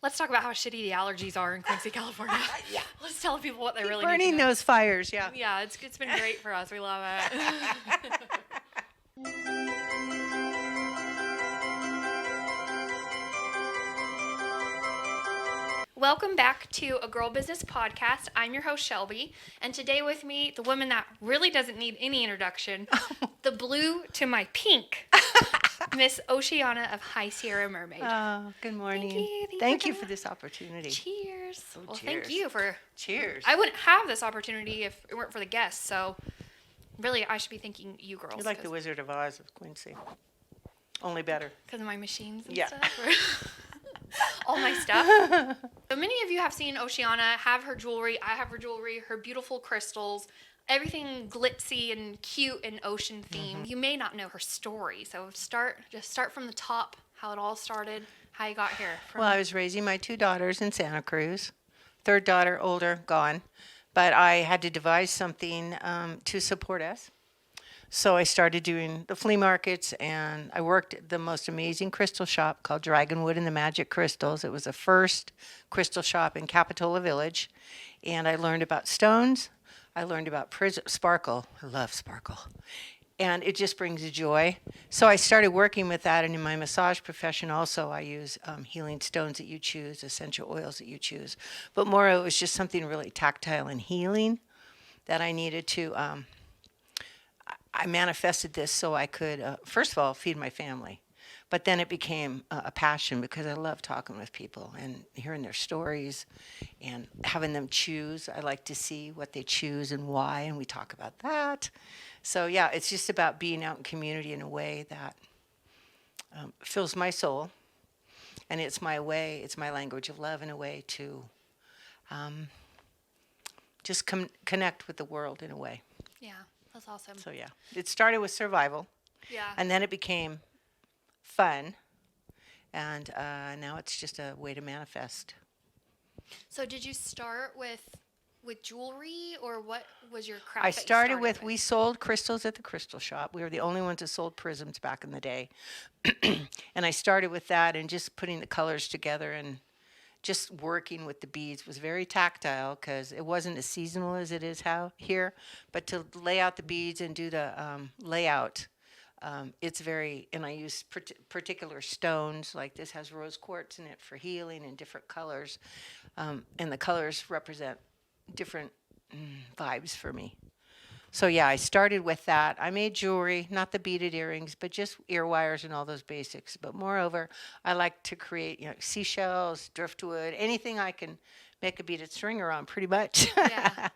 Let's talk about how shitty the allergies are in Quincy, California. Yeah. Let's tell people what they really need Burning to know. those fires, yeah. Yeah, it's been great for us. We love it. Welcome back to A Girl Business Podcast. I'm your host, Shelby, and today with me, the woman that really doesn't need any introduction, the blue to my pink, Miss Oceanna of High Sierra Mermaid. Oh, good morning. Thank you Thank you for this opportunity. Cheers. Oh, Well, cheers. thank you for... Cheers. I wouldn't have this opportunity if it weren't for the guests, so really I should be thanking you girls. You're like the Wizard of Oz of Quincy. Only better. Because of my machines and Yeah. stuff? All my stuff. So many of you have seen Oceanna, have her jewelry. I have her jewelry, her beautiful crystals, everything glitzy and cute and ocean themed. You may not know her story, so just start from the top, how it all started, how you got here. Well, I was raising my 2 daughters in Santa Cruz. Third daughter, older, gone. But I had to devise something to support us. So I started doing the flea markets, and I worked at the most amazing crystal shop called Dragonwood and the Magic Crystals. It was the first crystal shop in Capitola Village. And I learned about stones. I learned about sparkle. I love sparkle. And it just brings joy. So I started working with that. And in my massage profession also, I use healing stones that you choose, essential oils that you choose. But more, it was just something really tactile and healing that I needed to... I manifested this so I could, first of all, feed my family. But then it became a passion because I love talking with people and hearing their stories and having them choose. I like to see what they choose and why, and we talk about that. So, yeah, it's just about being out in community in a way that fills my soul. And it's my way, it's my language of love in a way to just connect with the world in a way. Yeah, that's awesome. So, yeah, it started with survival. Yeah. And then it became fun. And now it's just a way to manifest. So did you start with jewelry, or what was your craft? I that you started with, we sold crystals at the crystal shop. We were the only ones that sold prisms back in the day. And I started with that and just putting the colors together and just working with the beads was very tactile because it wasn't as seasonal as it is here. But to lay out the beads and do the layout, it's very, and I use particular stones, like this has rose quartz in it for healing in different colors. And the colors represent different vibes for me. So yeah, I started with that. I made jewelry, not the beaded earrings, but just ear wires and all those basics. But moreover, I like to create, seashells, driftwood, anything I can make a beaded stringer on, pretty much. Yeah.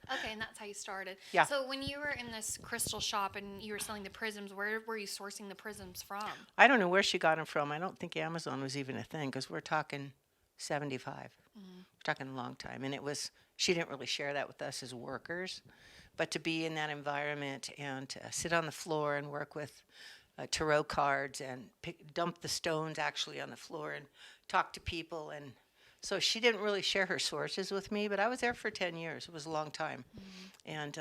Okay, and that's how you started. Yeah. So when you were in this crystal shop and you were selling the prisms, where were you sourcing the prisms from? I don't know where she got them from. I don't think Amazon was even a thing because we're talking 75. We're talking a long time. And she didn't really share that with us as workers. But to be in that environment and to sit on the floor and work with tarot cards and dump the stones actually on the floor and talk to people. And so she didn't really share her sources with me, but I was there for 10 years. It was a long time. And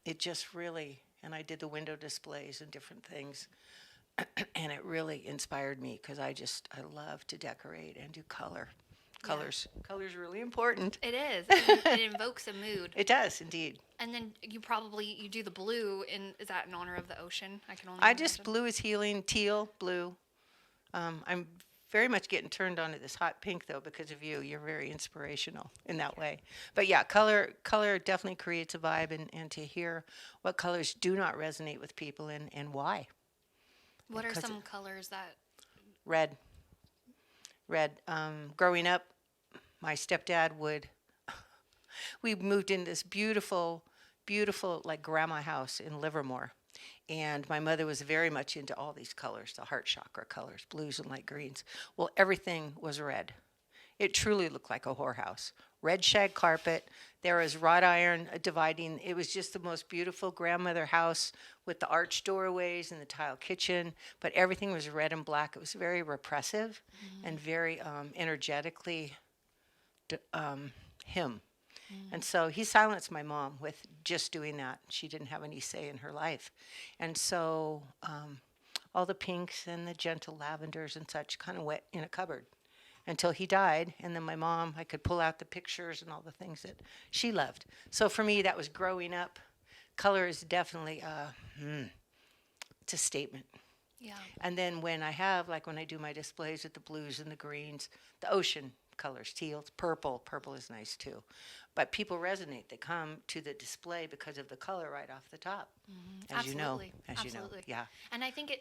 it just really, and I did the window displays and different things. And it really inspired me because I love to decorate and do color. Colors. Yeah. Color's really important. It is. It invokes a mood. It does, indeed. And then you do the blue, is that in honor of the ocean? Blue is healing, teal, blue. I'm very much getting turned on to this hot pink, though, because of you. You're very inspirational in that way. But yeah, color definitely creates a vibe, and to hear what colors do not resonate with people and why. What are some colors that... Red. Growing up, my stepdad we moved in this beautiful, like grandma house in Livermore. And my mother was very much into all these colors, the heart chakra colors, blues and light greens. Well, everything was red. It truly looked like a whorehouse. Red shag carpet. There was wrought iron dividing. It was just the most beautiful grandmother house with the arched doorways and the tile kitchen. But everything was red and black. It was very repressive and very energetically him. And so he silenced my mom with just doing that. She didn't have any say in her life. And so all the pinks and the gentle lavenders and such kind of went in a cupboard. until he died. And then my mom, I could pull out the pictures and all the things that she loved. So for me, that was growing up. Color is definitely it's a statement. Yeah. And then when I do my displays with the blues and the greens, the ocean colors, teals, purple. Purple is nice too. But people resonate. They come to the display because of the color right off the top. As Absolutely. you know. Absolutely. Yeah. And I think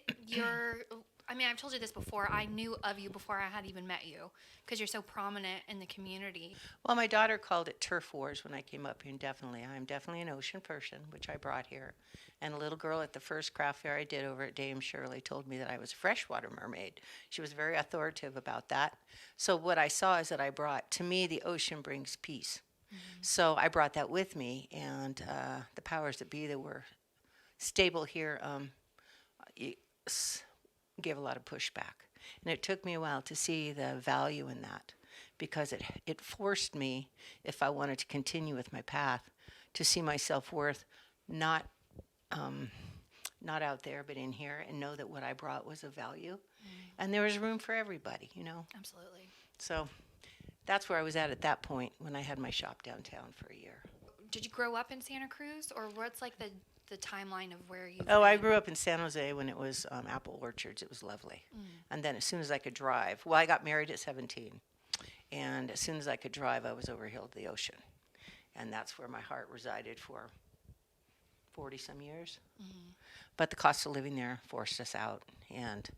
I've told you this before. I knew of you before I had even met you because you're so prominent in the community. Well, my daughter called it turf wars when I came up here, and I'm definitely an ocean person, which I brought here. And a little girl at the first craft fair I did over at Dame Shirley told me that I was a freshwater mermaid. She was very authoritative about that. So what I saw is that to me, the ocean brings peace. So I brought that with me, and the powers that be that were stable here gave a lot of pushback. And it took me a while to see the value in that, because it forced me, if I wanted to continue with my path, to see my self-worth not out there but in here, and know that what I brought was of value. And there was room for everybody, Absolutely. So that's where I was at that point when I had my shop downtown for a year. Did you grow up in Santa Cruz, or what's like the timeline of where you? I grew up in San Jose when it was apple orchards. It was lovely. And then as soon as I could drive, I got married at 17. And as soon as I could drive, I was over here to the ocean. And that's where my heart resided for 40-some years. But the cost of living there forced us out. And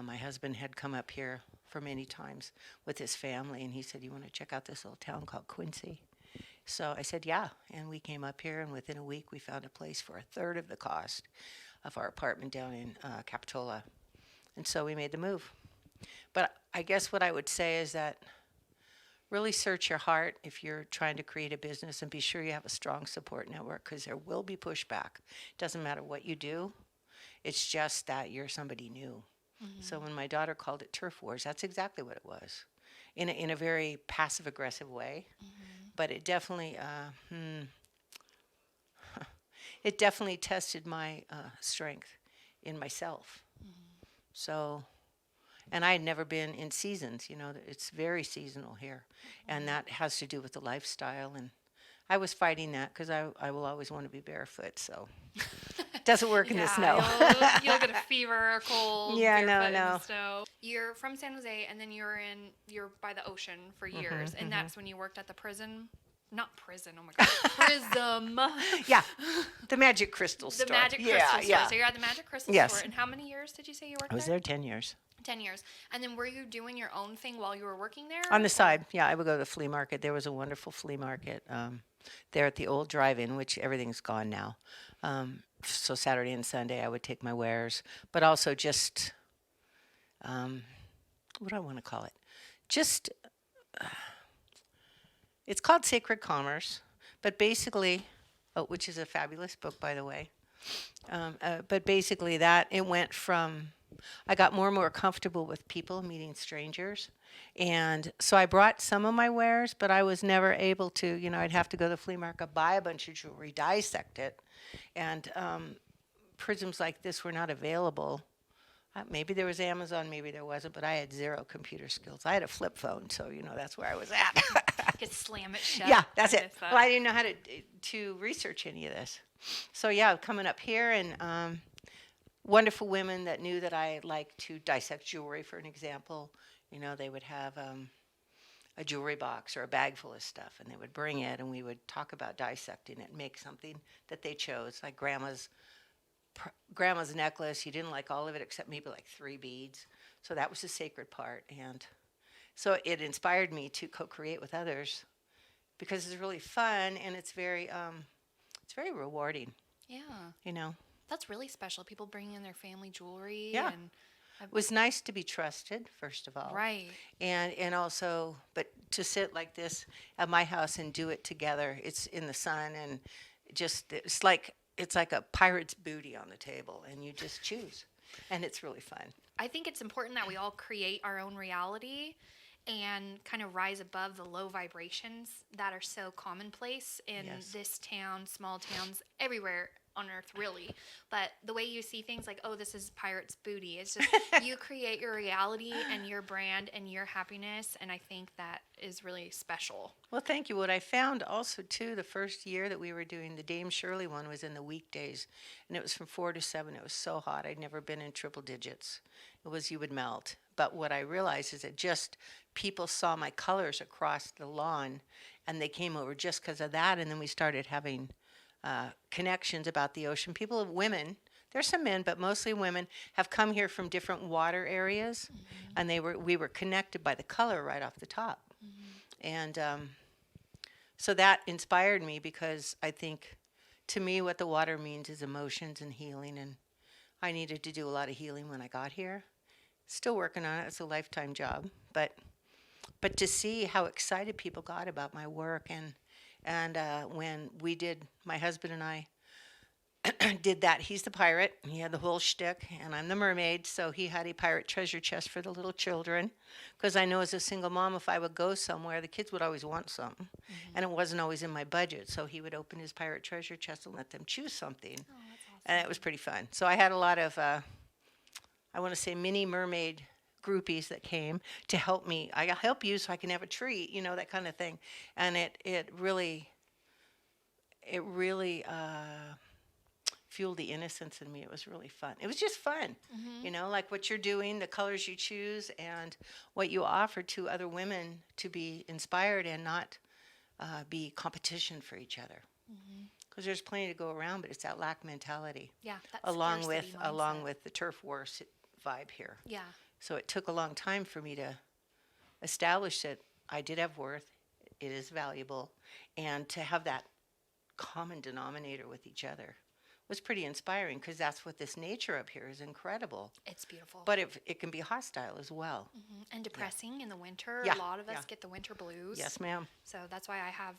my husband had come up here for many times with his family, and he said, "You want to check out this little town called Quincy?" So I said, yeah, and we came up here, and within a week we found a place for a third of the cost of our apartment down in Capitola. And so we made the move. But I guess what I would say is that really search your heart if you're trying to create a business, and be sure you have a strong support network, because there will be pushback. It doesn't matter what you do. It's just that you're somebody new. So when my daughter called it turf wars, that's exactly what it was, in a very passive-aggressive way. But it definitely tested my strength in myself. So, and I had never been in seasons. It's very seasonal here, and that has to do with the lifestyle. And I was fighting that because I will always want to be barefoot. So. Doesn't work in the snow. You'll get a fever, a cold. Yeah, barefoot in no. the snow. You're from San Jose, and then you're by the ocean for years, and that's when you worked at the prison. Not prison. Oh my God, Prism. Yeah, the Magic Crystal store. The Magic Crystal store. So you're at the Magic Crystal store. And how many years did you say you worked there? I was there 10 years. 10 years. And then were you doing your own thing while you were working there? On the side, yeah. I would go to the flea market. There was a wonderful flea market there at the old drive-in, which everything's gone now. So Saturday and Sunday I would take my wares, but also just, what do I want to call it? Just, it's called Sacred Commerce, but basically, which is a fabulous book, by the way. But basically it went from, I got more and more comfortable with people, meeting strangers. And so I brought some of my wares, but I was never able to, I'd have to go to the flea market, buy a bunch of jewelry, dissect it. And prisms like this were not available. Maybe there was Amazon, maybe there wasn't, but I had zero computer skills. I had a flip phone, so, that's where I was at. Could slam it shut. Yeah, that's it. Well, I didn't know how to research any of this. So, yeah, coming up here, and wonderful women that knew that I liked to dissect jewelry, for an example. They would have a jewelry box or a bag full of stuff, and they would bring it, and we would talk about dissecting it and make something that they chose, like grandma's necklace. You didn't like all of it except maybe like 3 beads. So that was the sacred part. And so it inspired me to co-create with others, because it's really fun, and it's very rewarding. Yeah. That's really special. People bringing in their family jewelry. Yeah. And it was nice to be trusted, first of all. Right. And also, but to sit like this at my house and do it together, it's in the sun, and it's like a pirate's booty on the table, and you just choose. And it's really fun. I think it's important that we all create our own reality and kind of rise above the low vibrations that are so commonplace in this town, small towns, everywhere on earth, really. But the way you see things, like, oh, this is pirate's booty. It's just you create your reality and your brand and your happiness, and I think that is really special. Well, thank you. What I found also, too, the first year that we were doing the Dame Shirley one was in the weekdays, and it was from 4 to 7. It was so hot. I'd never been in triple digits. It was, you would melt. But what I realized is that just people saw my colors across the lawn, and they came over just because of that, and then we started having connections about the ocean. People, women, there's some men, but mostly women, have come here from different water areas, and we were connected by the color right off the top. And so that inspired me, because I think, to me, what the water means is emotions and healing, and I needed to do a lot of healing when I got here. Still working on it. It's a lifetime job, but to see how excited people got about my work, and when we did, my husband and I did that. He's the pirate. He had the whole shtick, and I'm the mermaid. So he had a pirate treasure chest for the little children, because I know as a single mom, if I would go somewhere, the kids would always want something, and it wasn't always in my budget. So he would open his pirate treasure chest and let them choose something, Oh, that's awesome. and it was pretty fun. So I had a lot of, I want to say, mini mermaid groupies that came to help me. I'll help you so I can have a treat, that kind of thing. And it really fueled the innocence in me. It was really fun. It was just fun, like what you're doing, the colors you choose, and what you offer to other women to be inspired and not be competition for each other. Because there's plenty to go around, but it's that lack mentality. Yeah, that's along scarcity mindset. with the turf war vibe here. Yeah. So it took a long time for me to establish that I did have worth, it is valuable, and to have that common denominator with each other was pretty inspiring, because that's what this nature up here is incredible. It's beautiful. But it can be hostile as well. And depressing in the winter. Yeah, A lot of us yeah. get the winter blues. Yes, ma'am. So that's why I have,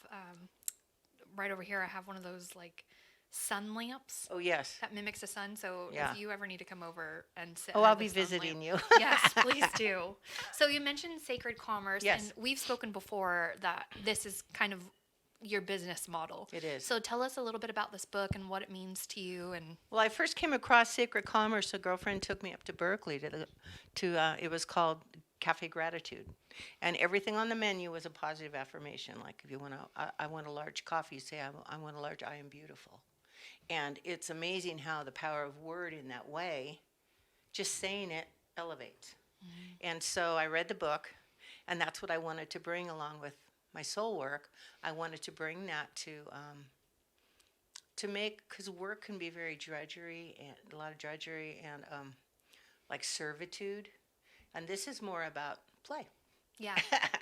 right over here, I have one of those, like, sun lamps Oh, yes. that mimics the sun. So Yeah. if you ever need to come over and sit Oh, under I'll the be sun visiting lamp- you. Yes, please do. So you mentioned sacred commerce. Yes. And we've spoken before that this is kind of your business model. It is. So tell us a little bit about this book and what it means to you. And Well, I first came across Sacred Commerce. A girlfriend took me up to Berkeley it was called Cafe Gratitude, and everything on the menu was a positive affirmation. Like, if you want I want a large coffee, you say, I want a large, I am beautiful. And it's amazing how the power of word in that way, just saying it, elevates. And so I read the book, and that's what I wanted to bring along with my soul work. I wanted to bring that to make, because work can be very drudgery, and a lot of drudgery, and like servitude. And this is more about play. yeah,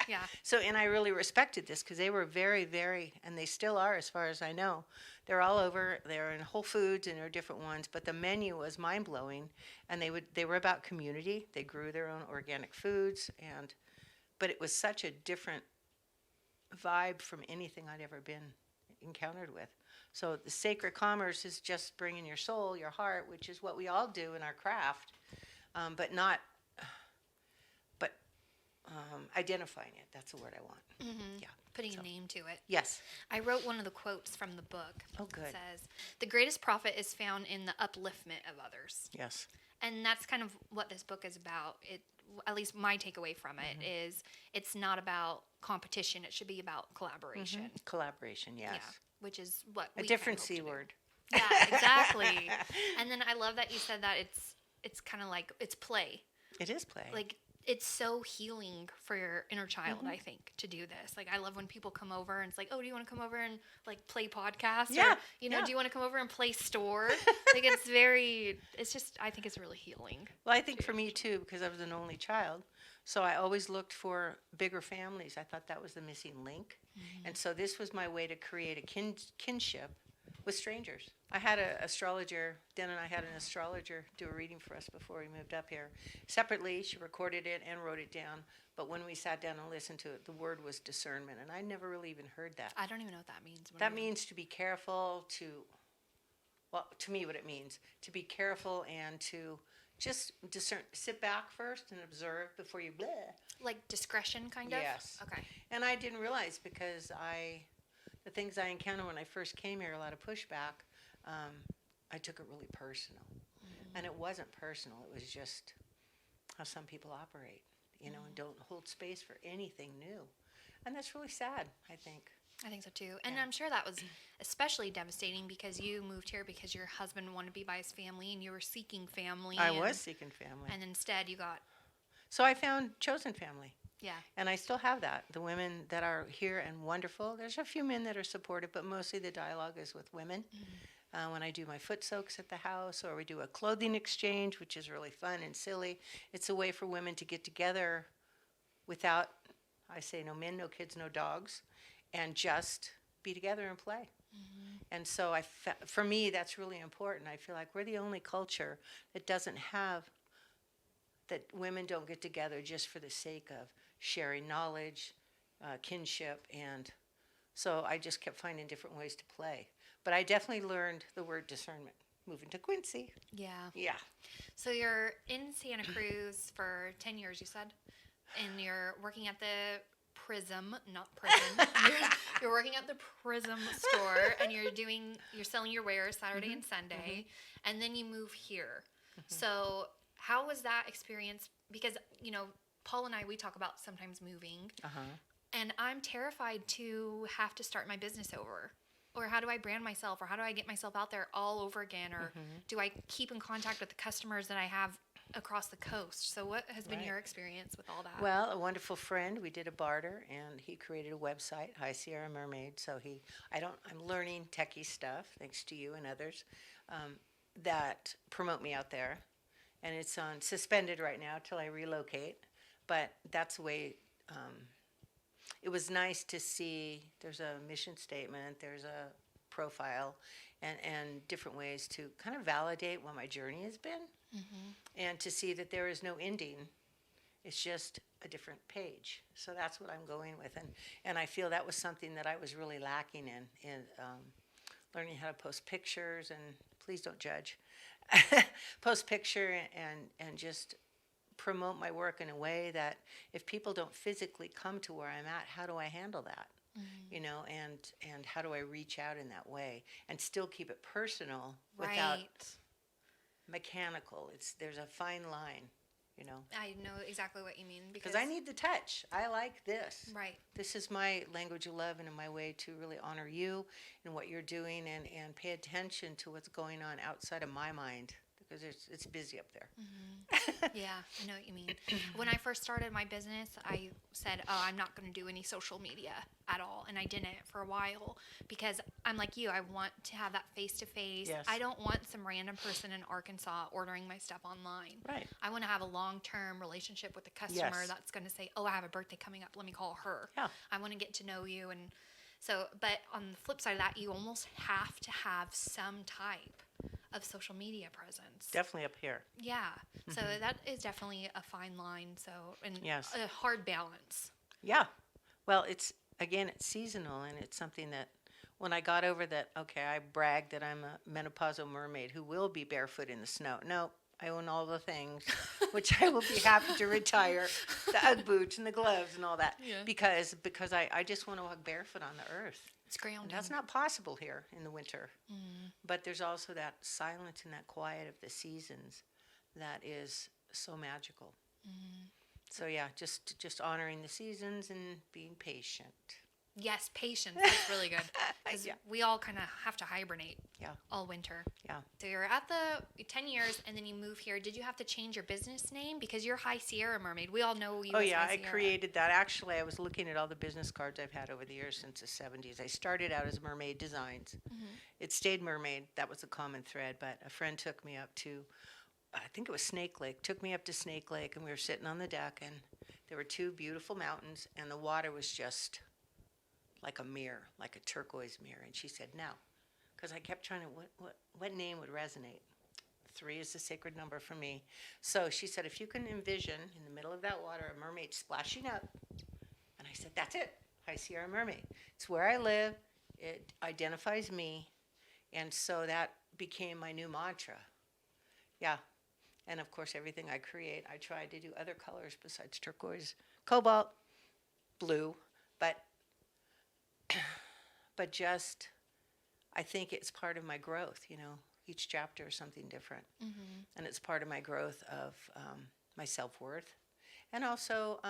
yeah. So, and I really respected this, because they were very, very, and they still are, as far as I know. They're all over. They're in Whole Foods, and there are different ones. But the menu was mind blowing, and they were about community. They grew their own organic foods, but it was such a different vibe from anything I'd ever been encountered with. So the sacred commerce is just bringing your soul, your heart, which is what we all do in our craft, but not. Identifying it, that's the word I want. Yeah. Putting a name to it. Yes. I wrote one of the quotes from the book. Oh, good. It says, "The greatest profit is found in the upliftment of others." Yes. And that's kind of what this book is about. At least my takeaway from it is it's not about competition. It should be about collaboration. Collaboration, yes. Yeah, which is what A we different kind of C hope to do. word. Yeah, exactly. And then I love that you said that it's kind of like it's play. It is play. Like, it's so healing for your inner child, I think, to do this. Like, I love when people come over and it's like, oh, do you want to come over and, like, play podcast? Yeah, Or, yeah. do you want to come over and play store? Like, it's just, I think it's really healing. Well, I think for me too, because I was an only child, so I always looked for bigger families. I thought that was the missing link. And so this was my way to create a kinship with strangers. I had an astrologer, Den and I had an astrologer do a reading for us before we moved up here. Separately, she recorded it and wrote it down, but when we sat down and listened to it, the word was discernment, and I never really even heard that. I don't even know what that means. That means to be careful, well, to me what it means, to be careful and to just discern, sit back first and observe before you bleh. Like discretion, kind of? Yes. Okay. And I didn't realize, because the things I encountered when I first came here, a lot of pushback, I took it really personal. And it wasn't personal. It was just how some people operate, and don't hold space for anything new. And that's really sad, I think. I think so too. And Yeah. I'm sure that was especially devastating because you moved here because your husband wanted to be by his family and you were seeking family. I was seeking family. And instead you got, So I found chosen family. yeah. And I still have that. The women that are here and wonderful. There's a few men that are supportive, but mostly the dialogue is with women. When I do my foot soaks at the house, or we do a clothing exchange, which is really fun and silly, it's a way for women to get together without, I say, no men, no kids, no dogs, and just be together and play. And so for me, that's really important. I feel like we're the only culture that doesn't have, that women don't get together just for the sake of sharing knowledge, kinship, and so I just kept finding different ways to play. But I definitely learned the word discernment moving to Quincy. Yeah. Yeah. So you're in Santa Cruz for 10 years, you said, and you're working at the Prism, not prison. You're working at the Prism store, and you're selling your wares Saturday and Sunday, and then you move here. So how was that experience? Because, Paul and I, we talk about sometimes moving, and I'm terrified to have to start my business over. Or how do I brand myself? Or how do I get myself out there all over again? Or do I keep in contact with the customers that I have across the coast? So what has been your experience with all that? Well, a wonderful friend, we did a barter, and he created a website, High Sierra Mermaid. So I'm learning techie stuff, thanks to you and others, that promote me out there. And it's on suspended right now till I relocate. But that's the way, it was nice to see there's a mission statement, there's a profile, and different ways to kind of validate what my journey has been, and to see that there is no ending. It's just a different page. So that's what I'm going with. And I feel that was something that I was really lacking in learning how to post pictures, and please don't judge, post picture and just promote my work in a way that if people don't physically come to where I'm at, how do I handle that? And how do I reach out in that way and still keep it personal without mechanical? There's a fine line, I know exactly what you mean. Because I need the touch. I like this. Right. This is my language of love and my way to really honor you and what you're doing and pay attention to what's going on outside of my mind. Because it's busy up there. Yeah, I know what you mean. When I first started my business, I said, I'm not going to do any social media at all. And I didn't for a while because I'm like you. I want to have that face-to-face. Yes. I don't want some random person in Arkansas ordering my stuff online. Right. I want to have a long-term relationship with the customer that's going to say, I have a birthday coming up. Let me call her. Yeah. I want to get to know you. And so, but on the flip side of that, you almost have to have some type of social media presence. Definitely up here. Yeah. So that is definitely a fine line. So, and Yes. a hard balance. Yeah. Well, it's seasonal, and it's something that when I got over that, okay, I bragged that I'm a menopausal mermaid who will be barefoot in the snow. No, I own all the things, which I will be happy to retire, the Ugg boots and the gloves and all that, because I just want to walk barefoot on the earth. It's grounding. That's not possible here in the winter. But there's also that silence and that quiet of the seasons that is so magical. So yeah, just honoring the seasons and being patient. Yes, patience. That's really good. Because we all kind of have to hibernate all winter. Yeah. So you're at the 10 years and then you move here. Did you have to change your business name? Because you're High Sierra Mermaid. We all know you as High I Sierra. created that. Actually, I was looking at all the business cards I've had over the years since the 70s. I started out as Mermaid Designs. It stayed Mermaid. That was a common thread. But a friend took me up to, I think it was Snake Lake, took me up to Snake Lake, and we were sitting on the deck, and there were two beautiful mountains, and the water was just like a mirror, like a turquoise mirror. And she said, no, because I kept trying to, what name would resonate? 3 is the sacred number for me. So she said, if you can envision in the middle of that water a mermaid splashing up. And I said, that's it, High Sierra Mermaid. It's where I live. It identifies me. And so that became my new mantra. Yeah. And of course, everything I create, I try to do other colors besides turquoise, cobalt, blue, but just, I think it's part of my growth, Each chapter is something different. And it's part of my growth of my self-worth. And also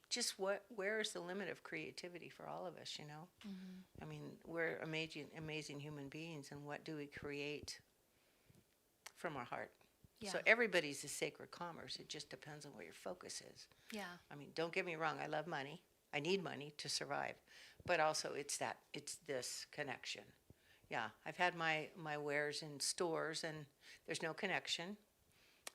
just where is the limit of creativity for all of us, you know? I mean, we're amazing human beings, and what do we create from our heart? Yeah. So everybody's a sacred commerce. It just depends on where your focus is. Yeah. I mean, don't get me wrong. I love money. I need money to survive. But also it's this connection. Yeah, I've had my wares in stores and there's no connection.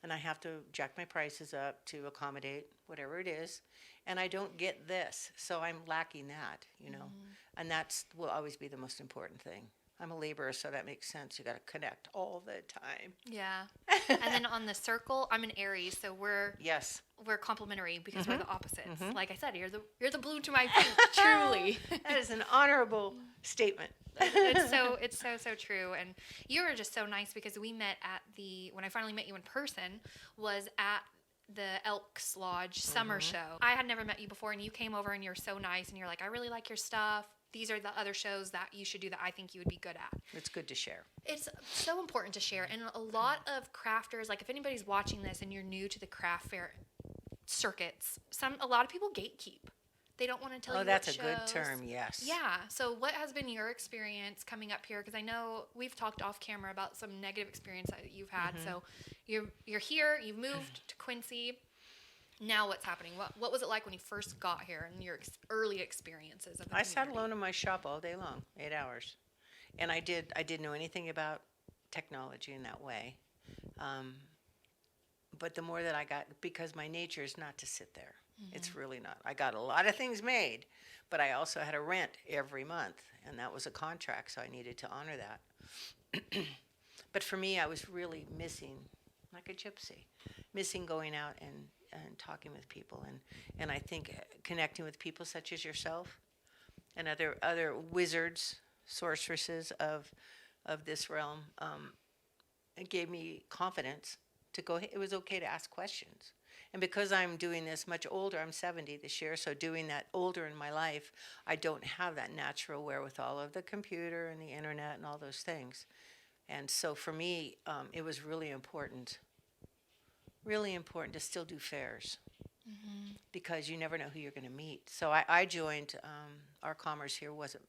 And I have to jack my prices up to accommodate whatever it is. And I don't get this. So I'm lacking that, you know. And that's will always be the most important thing. I'm a laborer, so that makes sense. You got to connect all the time. Yeah. And then on the circle, I'm an Aries, so we're complementary because we're the opposites. Like I said, you're the blue to my pink, truly. That is an honorable statement. It's so true. And you were just so nice because we met when I finally met you in person was at the Elks Lodge summer show. I had never met you before, and you came over and you're so nice, and you're like, I really like your stuff. These are the other shows that you should do that I think you would be good at. It's good to share. It's so important to share. And a lot of crafters, like if anybody's watching this and you're new to the craft fair circuits, a lot of people gatekeep. They don't want to tell you what that's a shows. good term, yes. Yeah. So what has been your experience coming up here? Because I know we've talked off camera about some negative experience that you've had. So you're here, you've moved to Quincy. Now what's happening? What was it like when you first got here and your early experiences of the I sat community? alone in my shop all day long, 8 hours. And I didn't know anything about technology in that way. But the more that I got, because my nature is not to sit there. It's really not. I got a lot of things made, but I also had a rent every month, and that was a contract, so I needed to honor that. But for me, I was really missing, like a gypsy, missing going out and talking with people, and I think connecting with people such as yourself and other wizards, sorceresses of this realm, it gave me confidence to go. It was okay to ask questions, and because I'm doing this much older, I'm 70 this year, so doing that older in my life, I don't have that natural wherewithal of the computer and the internet and all those things, and so for me, it was really important to still do fairs because you never know who you're going to meet. So I joined. Our commerce here wasn't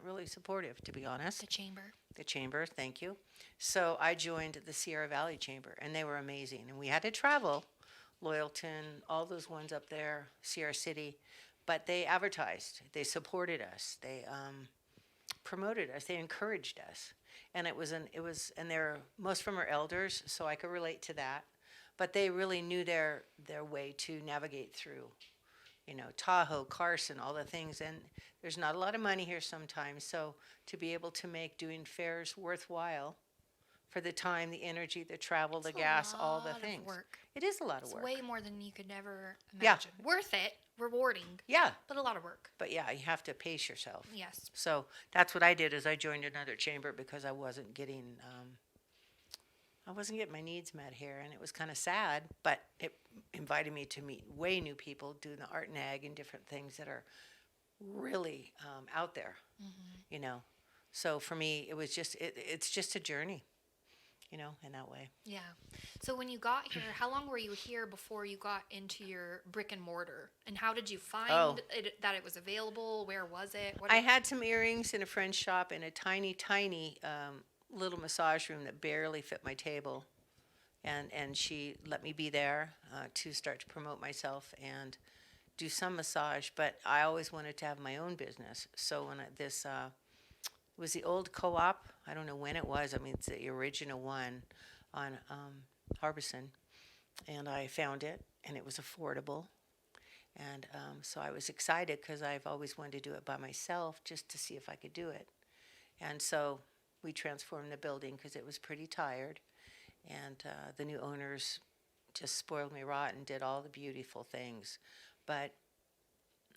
really supportive, to be honest. The chamber, thank you. So I joined the Sierra Valley Chamber, and they were amazing. And we had to travel, Loyalton, all those ones up there, Sierra City, but they advertised, they supported us, they promoted us, they encouraged us, and and they're most of them are elders, so I could relate to that. But they really knew their way to navigate through, Tahoe, Carson, all the things. And there's not a lot of money here sometimes. So to be able to make doing fairs worthwhile for the time, the energy, the travel, the gas, all the things. Work. It is a lot of work. Way more than you could ever imagine. Yeah. Worth it, rewarding. Yeah. But a lot of work. But yeah, you have to pace yourself. Yes. So that's what I did is I joined another chamber because I wasn't getting my needs met here, and it was kind of sad, but it invited me to meet way new people doing the art and ag and different things that are really out there, So for me, it was it's just a journey, in that way. Yeah. So when you got here, how long were you here before you got into your brick and mortar? And how did you find that it was available? Where was it? I had some earrings in a friend's shop in a tiny, tiny little massage room that barely fit my table, and she let me be there to start to promote myself and do some massage, but I always wanted to have my own business. So when this was the old co-op, I don't know when it was, it's the original one on Harbison, and I found it, and it was affordable, and so I was excited because I've always wanted to do it by myself just to see if I could do it. And so we transformed the building because it was pretty tired, and the new owners just spoiled me rotten, did all the beautiful things. But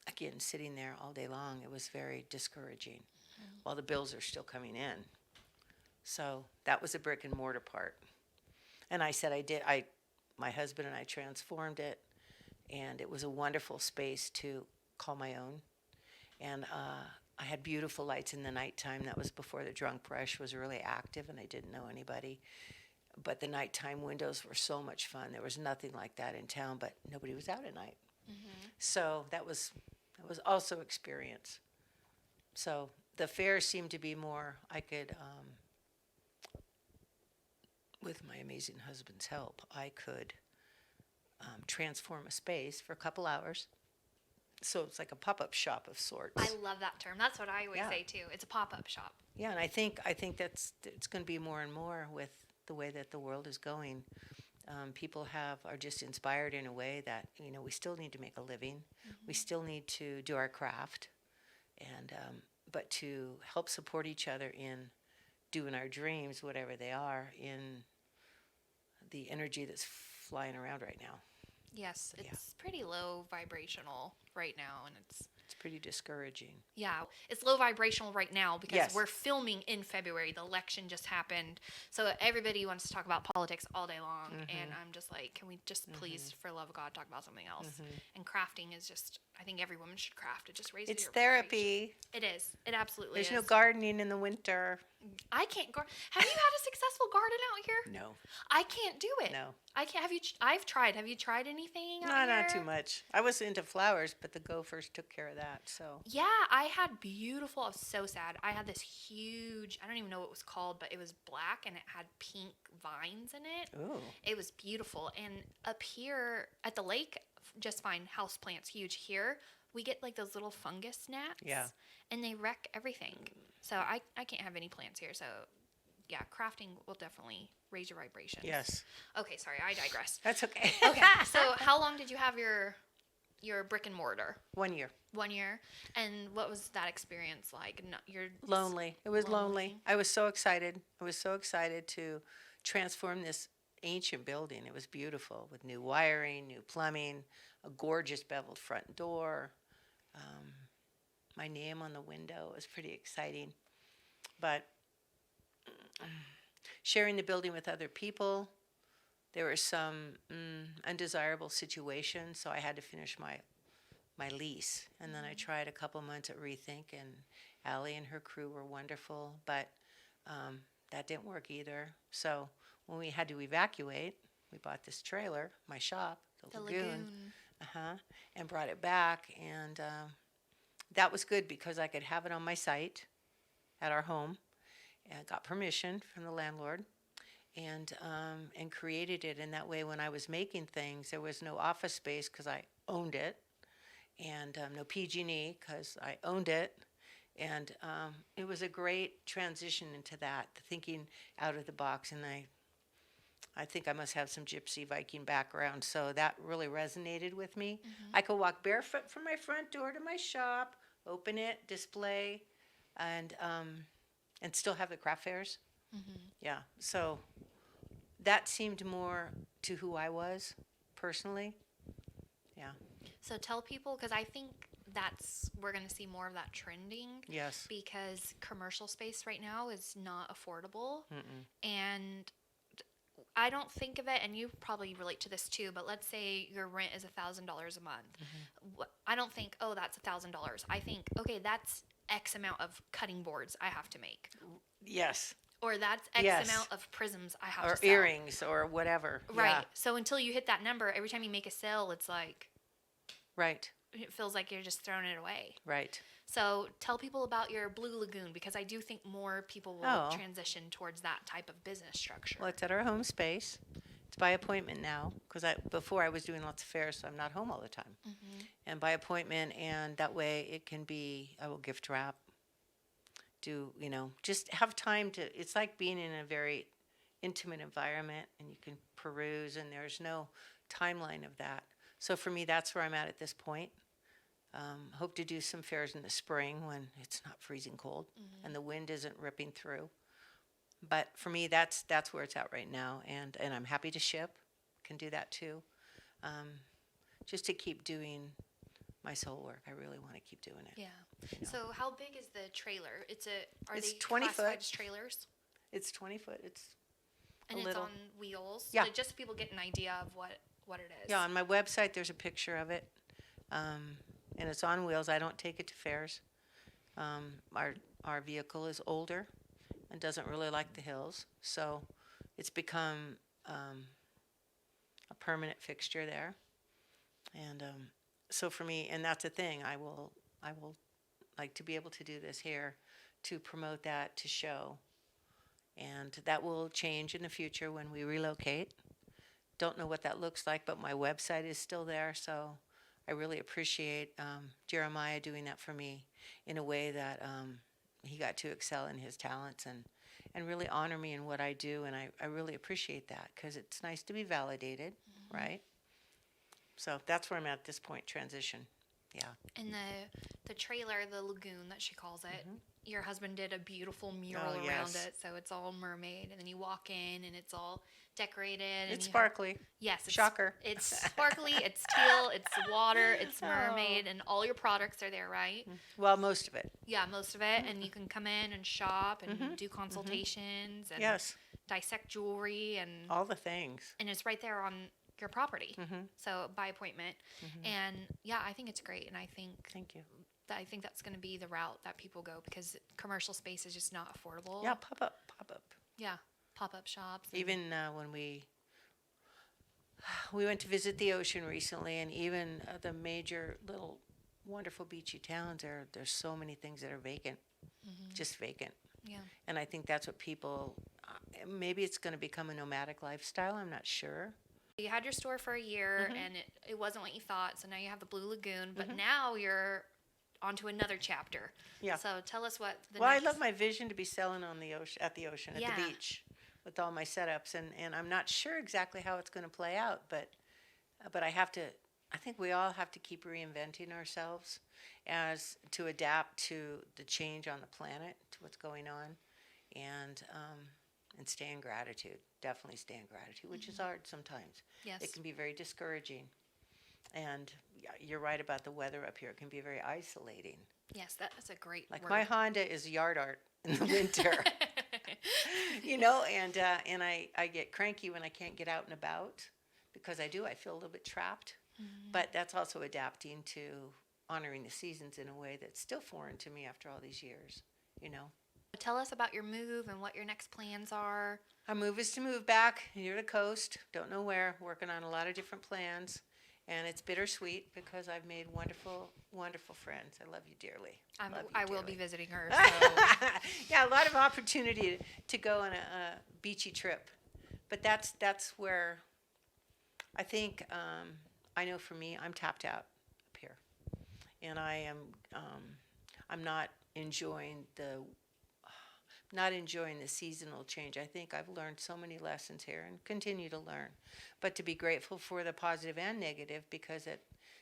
again, sitting there all day long, it was very discouraging while the bills are still coming in. So that was the brick and mortar part. And I said my husband and I transformed it, and it was a wonderful space to call my own. And I had beautiful lights in the nighttime. That was before the drunk rush was really active and I didn't know anybody. But the nighttime windows were so much fun. There was nothing like that in town, but nobody was out at night. So that was also experience. So the fair seemed to be more, I could, with my amazing husband's help, I could transform a space for a couple hours. So it's like a pop-up shop of sorts. I love that term. That's what I always Yeah. say too. It's a pop-up shop. Yeah, and I think it's going to be more and more with the way that the world is going. People are just inspired in a way that, you know, we still need to make a living. We still need to do our craft, and but to help support each other in doing our dreams, whatever they are, in the energy that's flying around right now. Yes, it's pretty low vibrational right now, and it's pretty discouraging. Yeah, it's low vibrational right now because Yes. we're filming in February. The election just happened. So everybody wants to talk about politics all day long. And I'm just like, can we just please, for the love of God, talk about something else? And crafting is just, I think every woman should craft. It just raises It's your therapy. vibration. It is. It absolutely There's is. no gardening in the winter. I can't garden. Have you had a successful garden out here? No. I can't do it. No. I can't. I've tried. Have you tried anything out No, here? not too much. I was into flowers, but the gophers took care of that. So Yeah, I had beautiful. I was so sad. I had this huge, I don't even know what it was called, but it was black and it had pink vines in it. ooh, It was beautiful. And up here at the lake, just fine. House plants huge. Here, we get like those little fungus gnats. Yeah. And they wreck everything. So I can't have any plants here. So yeah, crafting will definitely raise your vibrations. yes, Okay, sorry, I digress. that's okay. Okay, so how long did you have your brick and mortar? 1 year. 1 year. And what was that experience like? You're Lonely. It was lonely. I was so excited. I was so excited to transform this ancient building. It was beautiful with new wiring, new plumbing, a gorgeous beveled front door. My name on the window. It was pretty exciting. But sharing the building with other people, there were some undesirable situations, so I had to finish my lease. And then I tried a couple months at Rethink, and Allie and her crew were wonderful, but that didn't work either. So when we had to evacuate, we bought this trailer, my shop, the Lagoon, and brought it back. And that was good because I could have it on my site at our home, and got permission from the landlord, and created it. And that way, when I was making things, there was no office space because I owned it, and no PG&E because I owned it. And it was a great transition into that, thinking out of the box. And I think I must have some gypsy Viking background, so that really resonated with me. I could walk barefoot from my front door to my shop, open it, display, and still have the craft fairs. Yeah, so that seemed more to who I was personally. Yeah. So tell people, because I think we're going to see more of that trending. Yes. Because commercial space right now is not affordable. And I don't think of it, and you probably relate to this too, but let's say your rent is $1,000 a month. I don't think, oh, that's $1,000. I think, okay, that's X amount of cutting boards I have to make. Yes. Or that's X Yes. amount of prisms I have Or to sell. earrings or whatever. Right. Yeah. So until you hit that number, every time you make a sale, it's like, Right. it feels like you're just throwing it away. Right. So tell people about your Blue Lagoon, because I do think more people will transition towards that type of business structure. Well, it's at our home space. It's by appointment now, because before I was doing lots of fairs, so I'm not home all the time. And by appointment, and that way it can be, I will gift wrap, just have time to, it's like being in a very intimate environment, and you can peruse, and there's no timeline of that. So for me, that's where I'm at this point. Hope to do some fairs in the spring when it's not freezing cold and the wind isn't ripping through. But for me, that's where it's at right now, and I'm happy to ship. Can do that too. Just to keep doing my soul work. I really want to keep doing it. Yeah. So how big is the trailer? Are It's they 20 classified foot. as trailers? It's 20 foot. It's And a it's little. on wheels? Yeah. Like, just so people get an idea of what it is. Yeah, on my website there's a picture of it, and it's on wheels. I don't take it to fairs. Our vehicle is older and doesn't really like the hills, so it's become a permanent fixture there. And so for me, and that's the thing, I will like to be able to do this here to promote that, to show, and that will change in the future when we relocate. Don't know what that looks like, but my website is still there, so I really appreciate Jeremiah doing that for me in a way that he got to excel in his talents and really honor me in what I do, and I really appreciate that because it's nice to be validated, right? So that's where I'm at this point, transition. Yeah. And the trailer, the lagoon that she calls it, your husband did a beautiful mural around yes. it, so it's all mermaid. And then you walk in, and it's all decorated. And It's you sparkly. yes, it's, Shocker. It's sparkly. It's teal. It's water. It's mermaid, and all your products are there, right? Well, most of it. Yeah, most of it. And you can come in and shop and do consultations and Yes. dissect jewelry and All the things. it's right there on your property. So by appointment. And yeah, I think it's great, and I think Thank you. that's going to be the route that people go because commercial space is just not affordable. Yeah, pop up. Yeah, pop-up shops. Even when we went to visit the ocean recently, and even the major little wonderful beachy towns, there's so many things that are vacant, just vacant. Yeah. And I think that's what people, maybe it's going to become a nomadic lifestyle. I'm not sure. You had your store for a year, and it wasn't what you thought, so now you have the Blue Lagoon, but now you're onto another chapter. Yeah. So tell us what the Well, next... I love my vision to be selling on the ocean, at the ocean, at the beach, with all my setups, and I'm not sure exactly how it's going to play out, but I think we all have to keep reinventing ourselves as to adapt to the change on the planet, to what's going on, and stay in gratitude. Definitely stay in gratitude, which is hard sometimes. Yes. It can be very discouraging. And yeah, you're right about the weather up here. It can be very isolating. Yes, that's a great Like word. my Honda is yard art in the winter. And I get cranky when I can't get out and about because I feel a little bit trapped. But that's also adapting to honoring the seasons in a way that's still foreign to me after all these years, Tell us about your move and what your next plans are. Our move is to move back near the coast. Don't know where. Working on a lot of different plans. And it's bittersweet because I've made wonderful, wonderful friends. I love you dearly. I will be visiting her. So. Yeah, a lot of opportunity to go on a beachy trip. But that's where I think, I know for me, I'm tapped out up here. And I'm not enjoying the seasonal change. I think I've learned so many lessons here and continue to learn. But to be grateful for the positive and negative because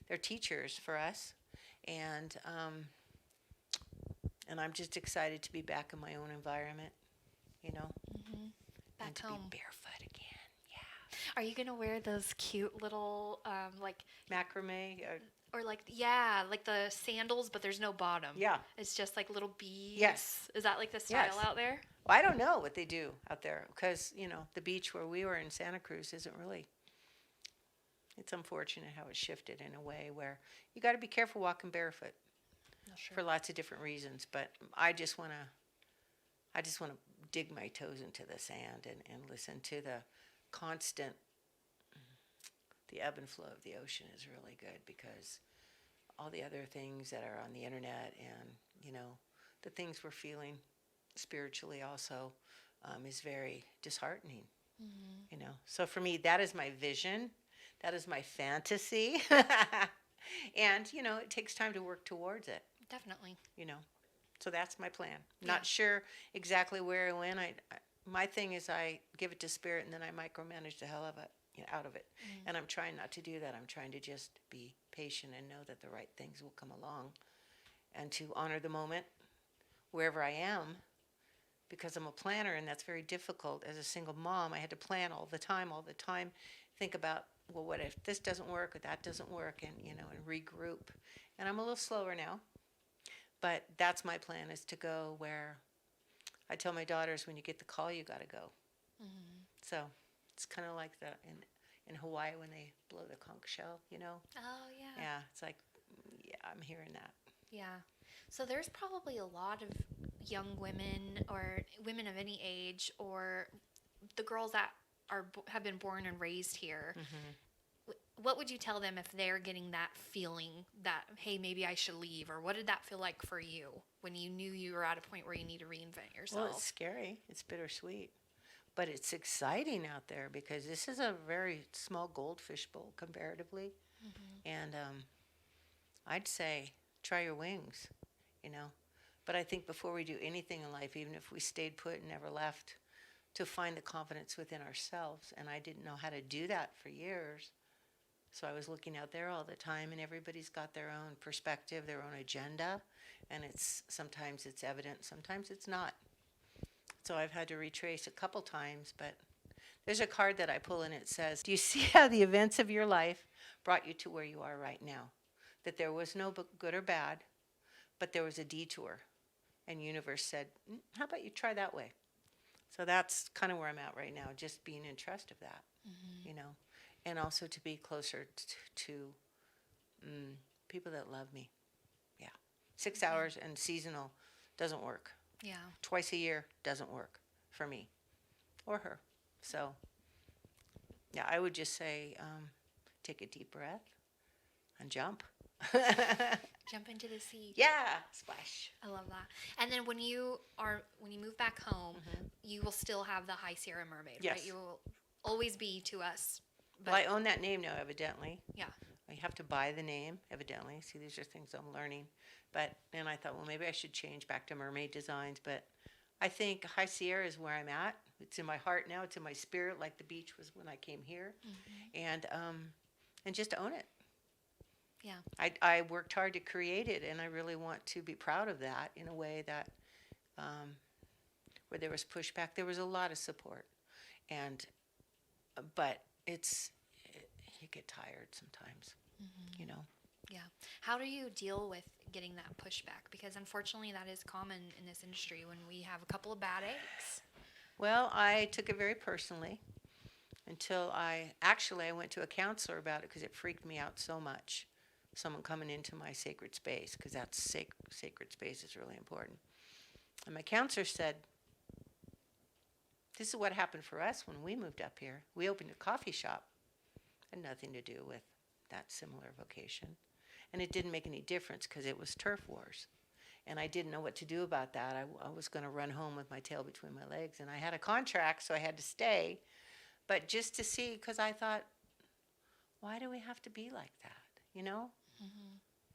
they're teachers for us. And I'm just excited to be back in my own environment, Back and to home. be barefoot again. Yeah. Are you going to wear those cute little, Macrame. or like the sandals, but there's no bottom? Yeah. It's just like little beads? Yes. Is that like the style Yes. out there? Well, I don't know what they do out there because, the beach where we were in Santa Cruz isn't really, it's unfortunate how it's shifted in a way where you got to be careful walking barefoot for lots of different reasons. But I just want to dig my toes into the sand and listen to the constant, the ebb and flow of the ocean is really good because all the other things that are on the internet and, the things we're feeling spiritually also is very disheartening, So for me, that is my vision. That is my fantasy. And, it takes time to work towards it, Definitely. So that's my plan. Yeah. Not sure exactly where or when. My thing is I give it to spirit and then I micromanage the hell of it, out of it. And I'm trying not to do that. I'm trying to just be patient and know that the right things will come along and to honor the moment wherever I am because I'm a planner and that's very difficult. As a single mom, I had to plan all the time, think about, well, what if this doesn't work or that doesn't work and, and regroup. And I'm a little slower now. But that's my plan is to go where I tell my daughters when you get the call, you got to go. So it's kind of like in Hawaii when they blow the conch shell, Oh, yeah. Yeah, it's like, yeah, I'm hearing that. Yeah. So there's probably a lot of young women or women of any age or the girls that have been born and raised here. What would you tell them if they're getting that feeling that, hey, maybe I should leave? Or what did that feel like for you when you knew you were at a point where you need to reinvent yourself? Well, it's scary. It's bittersweet. But it's exciting out there because this is a very small goldfish bowl comparatively. And I'd say try your wings, you know. But I think before we do anything in life, even if we stayed put and never left, to find the confidence within ourselves. And I didn't know how to do that for years. So I was looking out there all the time, and everybody's got their own perspective, their own agenda, and sometimes it's evident, sometimes it's not. So I've had to retrace a couple times, but there's a card that I pull and it says, do you see how the events of your life brought you to where you are right now? That there was no good or bad, but there was a detour, and universe said, how about you try that way? So that's kind of where I'm at right now, just being in trust of that, you know. And also to be closer to people that love me. Yeah. 6 hours and seasonal doesn't work. Yeah. Twice a year doesn't work for me or her. So, yeah, I would just say take a deep breath and jump. Jump into the sea. Yeah, splash. I love that. And then when you move back home, you will still have the High Sierra Mermaid, Yes. right? You will always be to us. But Well, I own that name now, evidently. yeah. I have to buy the name, evidently. See, these are things I'm learning. And I thought, well, maybe I should change back to Mermaid Designs. But I think High Sierra is where I'm at. It's in my heart now. It's in my spirit, like the beach was when I came here. And just own it. Yeah. I worked hard to create it, and I really want to be proud of that in a way that where there was pushback, there was a lot of support. But you get tired sometimes, you know. Yeah. How do you deal with getting that pushback? Because unfortunately, that is common in this industry when we have a couple of bad eggs. Well, I took it very personally until I went to a counselor about it because it freaked me out so much. Someone coming into my sacred space, because that's sacred space is really important. And my counselor said, this is what happened for us when we moved up here. We opened a coffee shop. Had nothing to do with that similar vocation. And it didn't make any difference because it was turf wars. And I didn't know what to do about that. I was going to run home with my tail between my legs. And I had a contract, so I had to stay. But just to see, because I thought, why do we have to be like that, you know?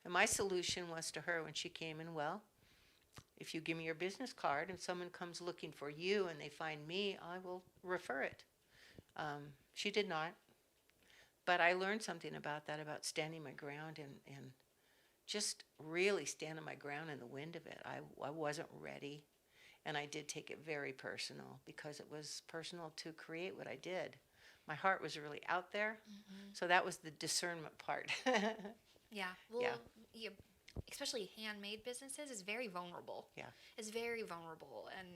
And my solution was to her when she came in, well, if you give me your business card and someone comes looking for you and they find me, I will refer it. She did not. But I learned something about that, about standing my ground and just really standing my ground in the wind of it. I wasn't ready, and I did take it very personal because it was personal to create what I did. My heart was really out there, so that was the discernment part. Yeah. Well, especially handmade businesses is very vulnerable. Yeah. It's very vulnerable, and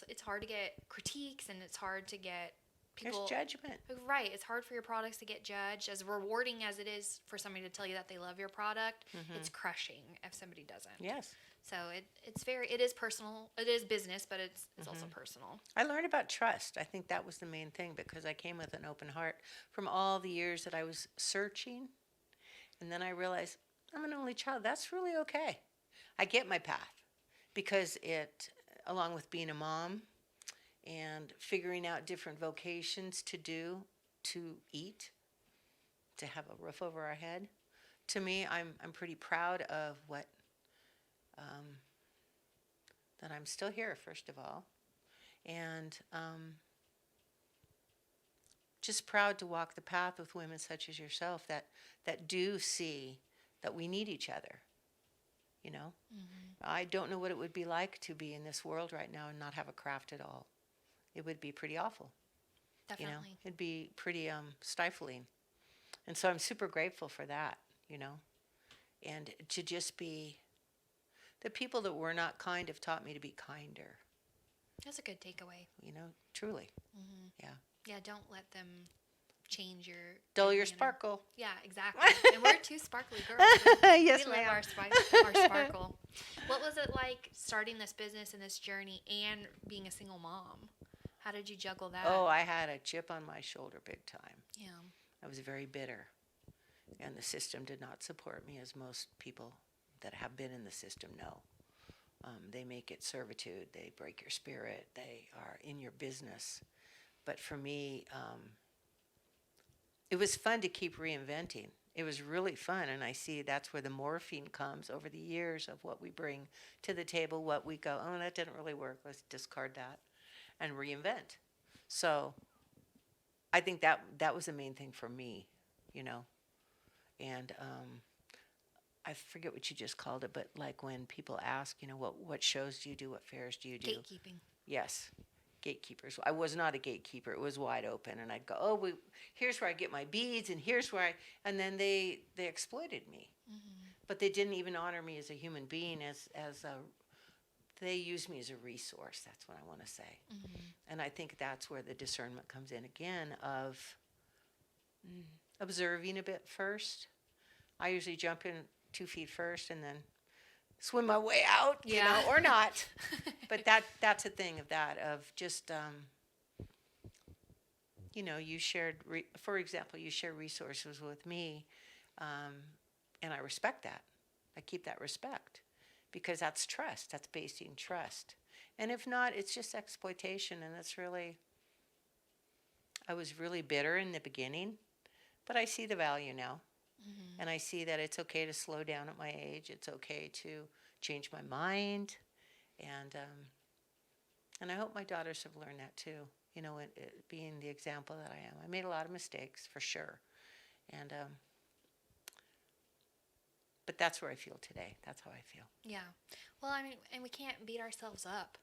it's hard to get critiques, and it's hard to get people. There's judgment. Right. It's hard for your products to get judged. As rewarding as it is for somebody to tell you that they love your product, it's crushing if somebody doesn't. Yes. So it is personal. It is business, but it's also personal. I learned about trust. I think that was the main thing because I came with an open heart from all the years that I was searching. And then I realized I'm an only child. That's really okay. I get my path because along with being a mom and figuring out different vocations to do, to eat, to have a roof over our head, to me, I'm pretty proud of what, that I'm still here, first of all. And just proud to walk the path with women such as yourself that do see that we need each other, you know? I don't know what it would be like to be in this world right now and not have a craft at all. It would be pretty awful. Definitely. You know? It'd be pretty stifling. And so I'm super grateful for that, you know? And to just be, the people that were not kind have taught me to be kinder. That's a good takeaway. You know, truly. Yeah. Yeah, don't let them change your Dull your manner. sparkle. Yeah, exactly. And we're two sparkly girls. Yes, We love ma'am. our sparkle. What was it like starting this business and this journey and being a single mom? How did you juggle that? Oh, I had a chip on my shoulder big time. Yeah. I was very bitter. And the system did not support me, as most people that have been in the system know. They make it servitude. They break your spirit. They are in your business. But for me, it was fun to keep reinventing. It was really fun, and I see that's where the morphine comes over the years of what we bring to the table, what we go, oh, that didn't really work, let's discard that, and reinvent. So I think that was the main thing for me, you know. And I forget what you just called it, but like when people ask, you know, what shows do you do, what fairs do you do? Gatekeeping. Yes, gatekeepers. I was not a gatekeeper. It was wide open, and I'd go, oh, here's where I get my beads, and here's where and then they exploited me. Mm-hmm. But they didn't even honor me as a human being, they used me as a resource. That's what I want to say. Mm-hmm. And I think that's where the discernment comes in again of observing a bit first. I usually jump in 2 feet first and then swim my way out, you know, or not. But that's a thing of just, you know, you shared, for example, you share resources with me, and I respect that. I keep that respect because that's trust. That's basing trust. And if not, it's just exploitation, and it's really, I was really bitter in the beginning, but I see the value now. Mm-hmm. And I see that it's okay to slow down at my age. It's okay to change my mind. And I hope my daughters have learned that too, you know, being the example that I am. I made a lot of mistakes, for sure. And but that's where I feel today. That's how I feel. Yeah. Well, I mean, and we can't beat ourselves up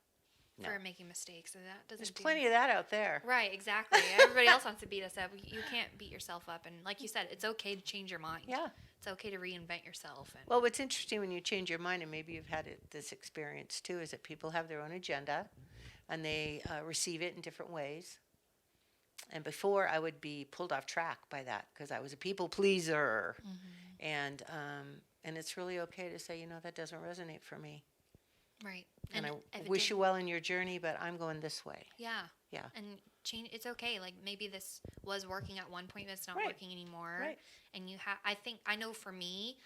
for making mistakes. So that doesn't. There's plenty of that out there. Right, exactly. Everybody else wants to beat us up. You can't beat yourself up. And like you said, it's okay to change your mind. Yeah. It's okay to reinvent yourself. Well, what's interesting when you change your mind, and maybe you've had this experience too, is that people have their own agenda, and they receive it in different ways. And before, I would be pulled off track by that because I was a people pleaser. Mm-hmm. And it's really okay to say, you know, that doesn't resonate for me. Right. And I wish you well in your journey, but I'm going this way. Yeah. Yeah. And change. It's okay. Like maybe this was working at one point, but it's not working anymore. Right. And I know for me,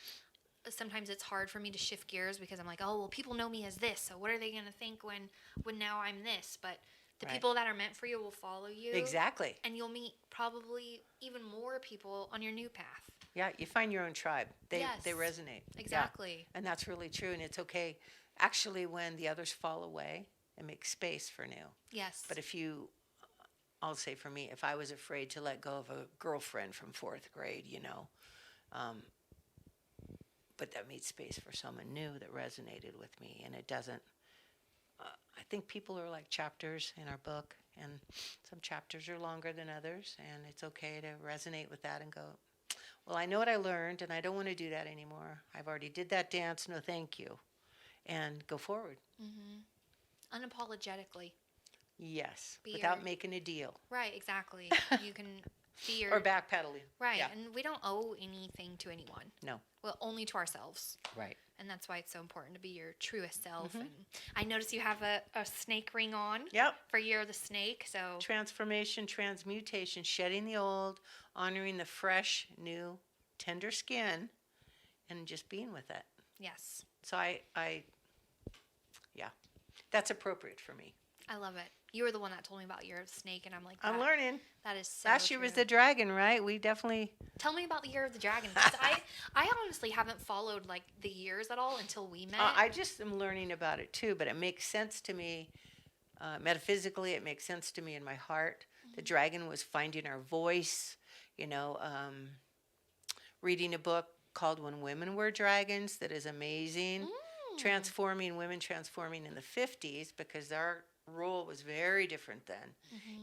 sometimes it's hard for me to shift gears because I'm like, oh, well, people know me as this. So what are they going to think when now I'm this? But the people that are meant for you will follow you. Exactly. And you'll meet probably even more people on your new path. Yeah, you find your own tribe. They resonate. Exactly. Yeah. And that's really true. And it's okay, actually, when the others fall away and make space for new. Yes. But I'll say for me, if I was afraid to let go of a girlfriend from 4th grade, you know, but that made space for someone new that resonated with me. And it doesn't, I think people are like chapters in our book, and some chapters are longer than others, and it's okay to resonate with that and go, well, I know what I learned, and I don't want to do that anymore. I've already did that dance. No, thank you. And go forward. Mm-hmm. Unapologetically. Yes, without making a deal. Right, exactly. You can be or backpedaling. Right, yeah. And we don't owe anything to anyone. No. Well, only to ourselves. Right. And that's why it's so important to be your truest self. Mm-hmm. And I notice you have a snake ring on. Yep. For Year of the Snake. So transformation, transmutation, shedding the old, honoring the fresh, new, tender skin, and just being with it. Yes. So yeah, that's appropriate for me. I love it. You were the one that told me about Year of the Snake, and I'm like, I'm learning. That is so Last year was the dragon, right? We definitely... Tell me about the Year of the Dragon. I honestly haven't followed, like, the years at all until we met. I just am learning about it, too, but it makes sense to me. Metaphysically, it makes sense to me in my heart. Mm-hmm. The dragon was finding our voice, you know, reading a book called When Women Were Dragons that is amazing. Transforming women, transforming in the 50s, because our role was very different then,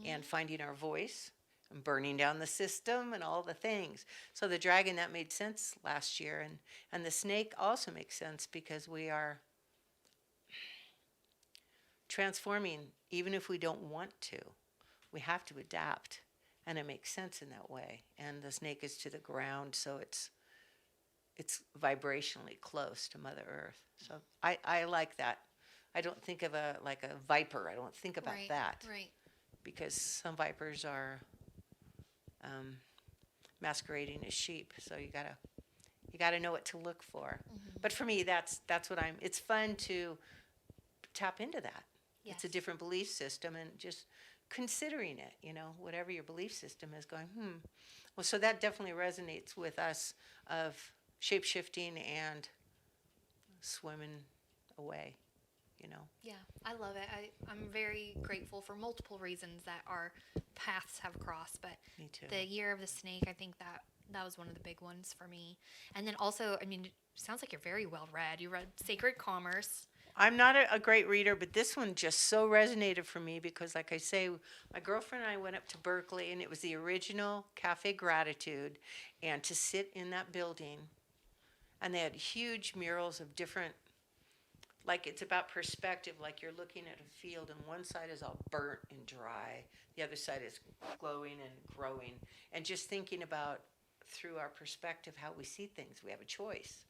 and finding our voice and burning down the system and all the things. So the dragon, that made sense last year, and the snake also makes sense because we are transforming even if we don't want to. We have to adapt and it makes sense in that way. And the snake is to the ground, so it's vibrationally close to Mother Earth. So I like that. I don't think of a like a viper. I don't think about Right, that, right. because some vipers are masquerading as sheep. So you gotta know what to look for. But for me, that's what I'm. It's fun to tap into that. It's a Yes. different belief system, and just considering it, whatever your belief system is, going, well, so that definitely resonates with us, of shape shifting and swimming away, Yeah, I love it. I'm very grateful for multiple reasons that our paths have crossed, but Me too. the year of the snake, I think that was one of the big ones for me. And then also, I mean, it sounds like you're very well read. You read Sacred Commerce. I'm not a great reader, but this one just so resonated for me because, like I say, my girlfriend and I went up to Berkeley, and it was the original Cafe Gratitude, and to sit in that building, and they had huge murals of different, like, it's about perspective, like you're looking at a field and one side is all burnt and dry, the other side is glowing and growing, and just thinking about, through our perspective, how we see things. We have a choice.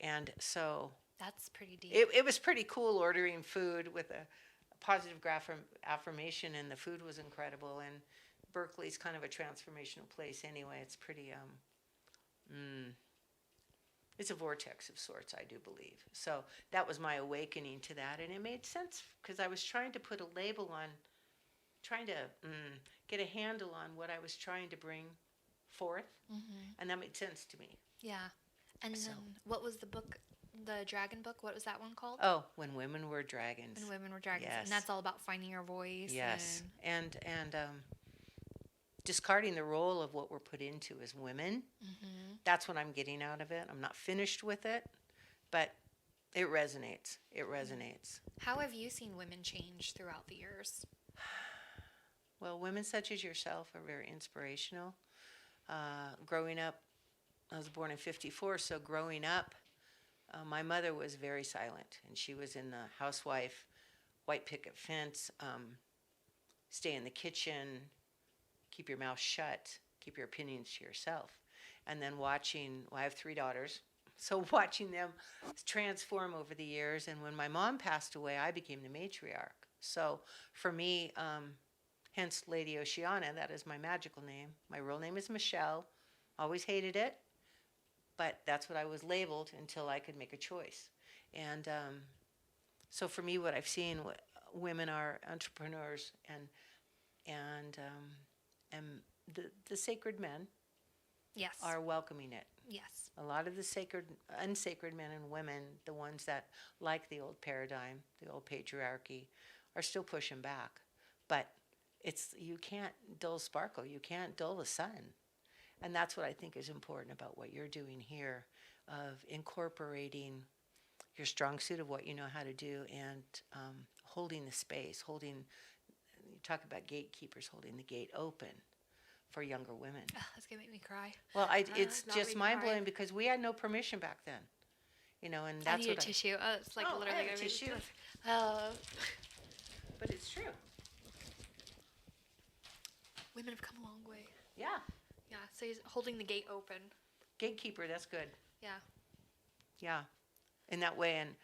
And so That's pretty deep. it was pretty cool ordering food with a positive affirmation, and the food was incredible. And Berkeley's kind of a transformational place anyway. It's pretty it's a vortex of sorts, I do believe. So that was my awakening to that, and it made sense because I was trying to put a label on, trying to get a handle on what I was trying to bring forth, and that made sense to me. Yeah. And So- then what was the book, the dragon book? What was that one called? Oh, When Women Were Dragons. When Women Were Dragons. Yes. And that's all about finding your voice. Yes, and discarding the role of what we're put into as women. That's what I'm getting out of it. I'm not finished with it, but it resonates. It resonates. How have you seen women change throughout the years? Well, women such as yourself are very inspirational. Growing up, I was born in '54, so growing up, my mother was very silent, and she was in the housewife, white picket fence, stay in the kitchen, keep your mouth shut, keep your opinions to yourself. And then watching, well, I have 3 daughters, so watching them transform over the years. And when my mom passed away, I became the matriarch. So for me, hence Lady Oceanna, that is my magical name. My real name is Michelle. Always hated it, but that's what I was labeled until I could make a choice. And so for me, what I've seen, women are entrepreneurs, and the sacred men Yes. are welcoming it. Yes. A lot of the unsacred men and women, the ones that like the old paradigm, the old patriarchy, are still pushing back. But you can't dull sparkle. You can't dull the sun. And that's what I think is important about what you're doing here, of incorporating your strong suit of what you know how to do, and holding the space, you talk about gatekeepers, holding the gate open for younger women. That's going to make me cry. Well, it's Not just really mind-blowing cry. because we had no permission back then, and I that's need a what tissue. It's like Oh, I literally have a gonna be- tissue. Uh, But it's true. women have come a long way. Yeah. Yeah. So he's holding the gate open. Gatekeeper, that's good. Yeah. Yeah. In that way, and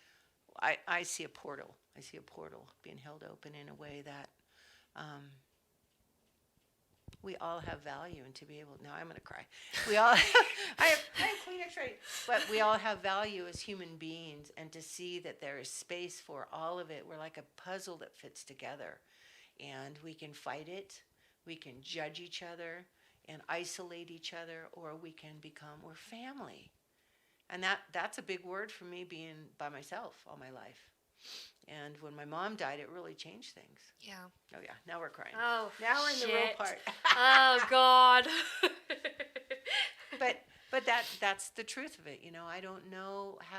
I see a portal. I see a portal being held open in a way that we all have value, and to be able, now I'm going to cry. We all, I have Kleenex ready, but we all have value as human beings, and to see that there is space for all of it. We're like a puzzle that fits together, and we can fight it, we can judge each other and isolate each other, or we're family. And that's a big word for me, being by myself all my life. And when my mom died, it really changed things. Yeah. Oh yeah, now we're crying. Oh, Now we're in the real shit. part. Oh God. But that's the truth of it. I don't know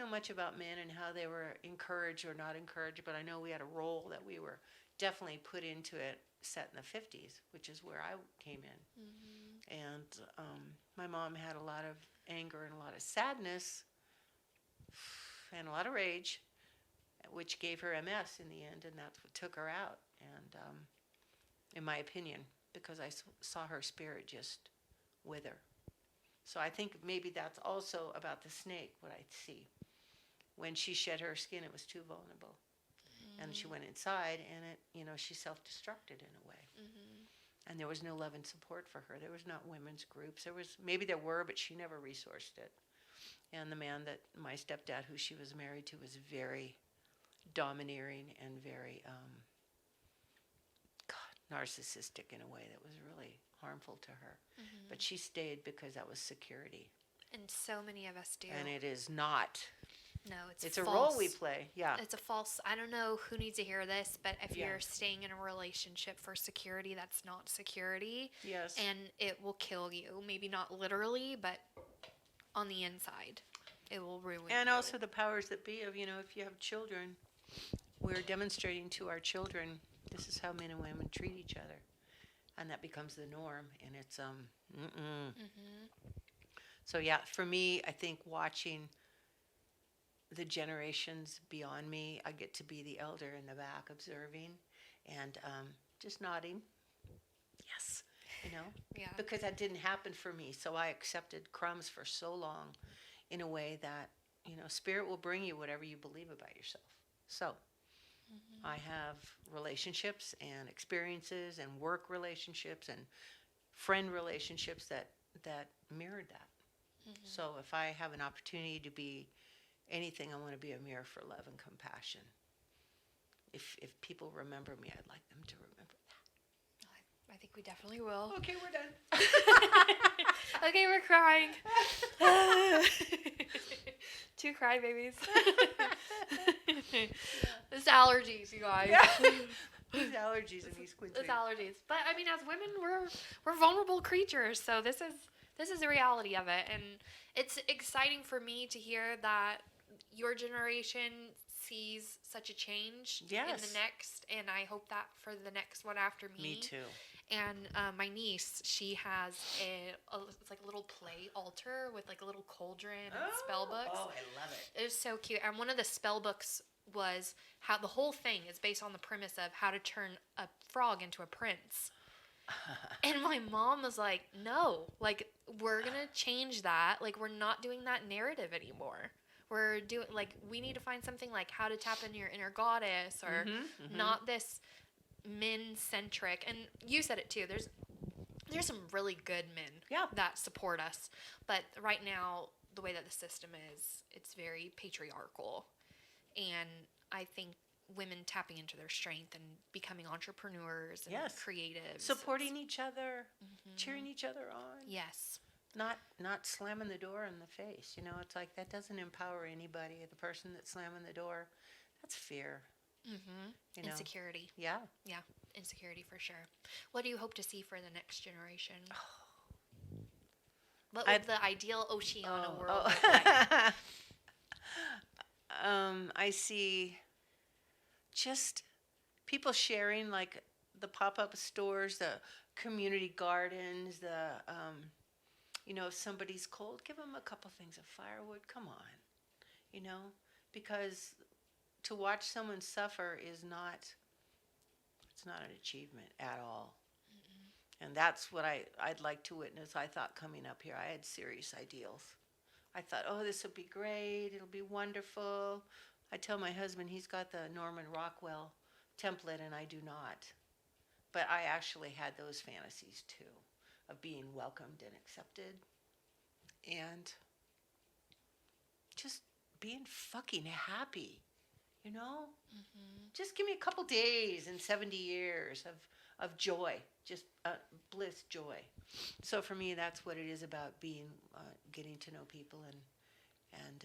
much about men and how they were encouraged or not encouraged, but I know we had a role that we were definitely put into it, set in the 50s, which is where I came in. And my mom had a lot of anger and a lot of sadness and a lot of rage, which gave her MS in the end, and that's what took her out. And in my opinion, because I saw her spirit just wither. So I think maybe that's also about the snake, what I see. When she shed her skin, it was too vulnerable. And she went inside, and she self-destructed in a way. And there was no love and support for her. There was not women's groups. Maybe there were, but she never resourced it. And the man that my stepdad, who she was married to, was very domineering and very narcissistic in a way that was really harmful to her. But she stayed because that was security. And so many of us do. And it is not. No, it's false. A role we play. Yeah. It's a false. I don't know who needs to hear this, but if you're staying in a relationship for security, that's not security. Yes. And it will kill you. Maybe not literally, but on the inside, it will ruin you. And also the powers that be of, if you have children, we're demonstrating to our children, this is how men and women treat each other. And that becomes the norm. And it's, So yeah, for me, I think watching the generations beyond me, I get to be the elder in the back observing and just nodding. Yes. Yeah. Because that didn't happen for me. So I accepted crumbs for so long in a way that, spirit will bring you whatever you believe about yourself. So I have relationships and experiences and work relationships and friend relationships that mirrored that. So if I have an opportunity to be anything, I want to be a mirror for love and compassion. If people remember me, I'd like them to remember that. I think we definitely will. Okay, we're done. Okay, we're crying. 2 crybabies. It's allergies, you guys. These allergies and these quincy. It's allergies. But I mean, as women, we're vulnerable creatures. So this is the reality of it, and it's exciting for me to hear that your generation sees such a change in the next, and I hope that for the next one after me. Me too. And my niece, she has it's like a little play altar with like a little cauldron and spell books. Oh, I love it. It was so cute. And one of the spell books was how the whole thing is based on the premise of how to turn a frog into a prince. And my mom was like, no, like, we're going to change that. Like, we're not doing that narrative anymore. We're doing, like, we need to find something like how to tap into your inner goddess or not this men-centric. And you said it too. There's some really good men that support us. But right now, the way that the system is, it's very patriarchal. And I think women tapping into their strength and becoming entrepreneurs and creatives. Supporting each other, cheering each other on. Yes. Not slamming the door in the face. It's like that doesn't empower anybody. The person that's slamming the door, that's fear. Insecurity. Yeah. Yeah, insecurity for sure. What do you hope to see for the next generation? What would the ideal Oceanna world look like? I see just people sharing, like the pop-up stores, the community gardens, if somebody's cold, give them a couple things of firewood. Come on, because to watch someone suffer it's not an achievement at all. And that's what I'd like to witness. I thought coming up here, I had serious ideals. I thought, this will be great. It'll be wonderful. I tell my husband he's got the Norman Rockwell template and I do not. But I actually had those fantasies too, of being welcomed and accepted and just being fucking happy, Just give me a couple days and 70 years of joy, just bliss, joy. So for me, that's what it is about being, getting to know people and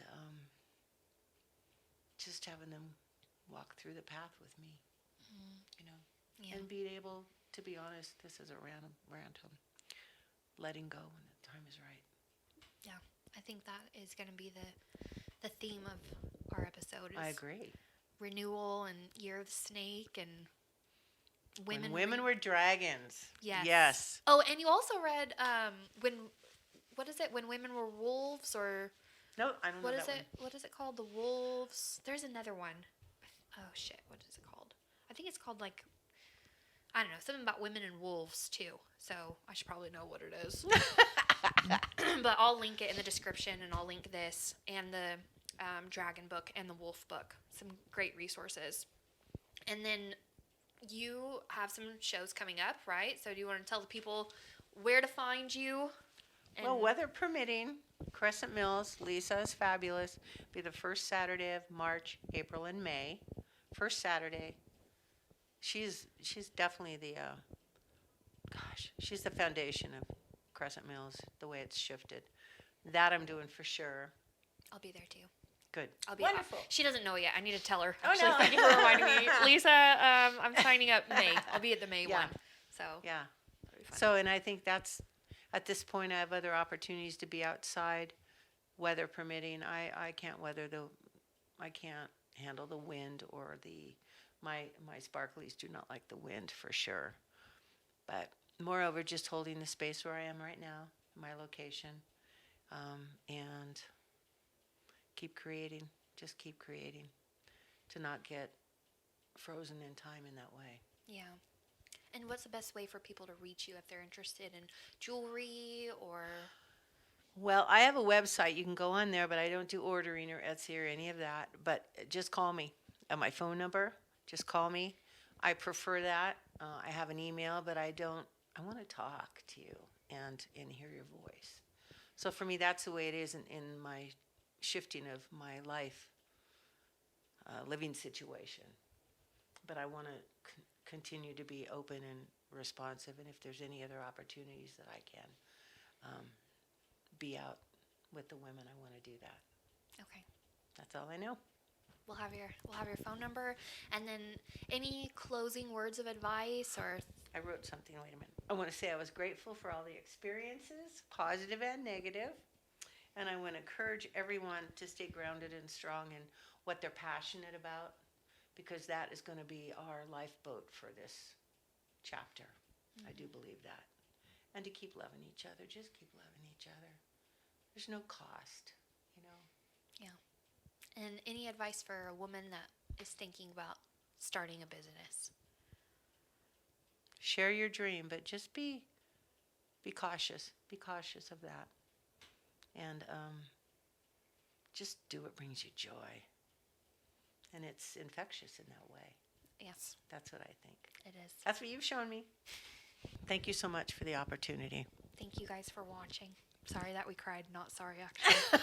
just having them walk through the path with me, and being able to be honest. This is a random, letting go when the time is right. Yeah, I think that is going to be the theme of our episode. I agree. Renewal and Year of the Snake and women. When women were dragons. Yes. Yes. Oh, and you also read When Women Were Wolves, or no, I don't know that one. What is it called? The Wolves. There's another one. Oh shit, what is it called? I think it's called I don't know, something about women and wolves too. So I should probably know what it is. But I'll link it in the description, and I'll link this and the dragon book and the wolf book. Some great resources. And then you have some shows coming up, right? So do you want to tell the people where to find you? Well, weather permitting, Crescent Mills, Lisa is Fabulous, be the first Saturday of March, April, and May. First Saturday. She's definitely the, she's the foundation of Crescent Mills, the way it's shifted. That I'm doing for sure. I'll be there too. Good. I'll be Wonderful. She doesn't know yet. I need to tell her. Oh, Actually, no. thank you for reminding me. Lisa, I'm signing up May. I'll be at the May Yeah. one. So Yeah. that'll be fun. So, and I think that's, at this point, I have other opportunities to be outside, weather permitting. I can't I can't handle the wind or my sparklies do not like the wind for sure. But moreover, just holding the space where I am right now, my location, and keep creating, just keep creating, to not get frozen in time in that way. Yeah. And what's the best way for people to reach you if they're interested in jewelry or? Well, I have a website. You can go on there, but I don't do ordering or Etsy or any of that. But just call me at my phone number. Just call me. I prefer that. I have an email, but I want to talk to you and hear your voice. So for me, that's the way it is in my shifting of my life, living situation. But I want to continue to be open and responsive, and if there's any other opportunities that I can be out with the women, I want to do that. Okay. That's all I know. We'll have your phone number, and then any closing words of advice or. I wrote something. Wait a minute. I want to say I was grateful for all the experiences, positive and negative, and I want to encourage everyone to stay grounded and strong in what they're passionate about, because that is going to be our lifeboat for this chapter. I do believe that. And to keep loving each other. Just keep loving each other. There's no cost, you know. Yeah. And any advice for a woman that is thinking about starting a business? Share your dream, but just be cautious. Be cautious of that. And just do what brings you joy. And it's infectious in that way. Yes. That's what I think. It is. That's what you've shown me. Thank you so much for the opportunity. Thank you guys for watching. Sorry that we cried. Not sorry, actually.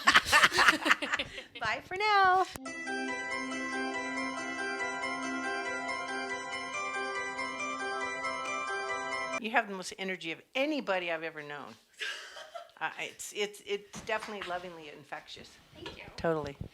Bye for now. You have the most energy of anybody I've ever known. It's definitely lovingly infectious. Thank you. Totally.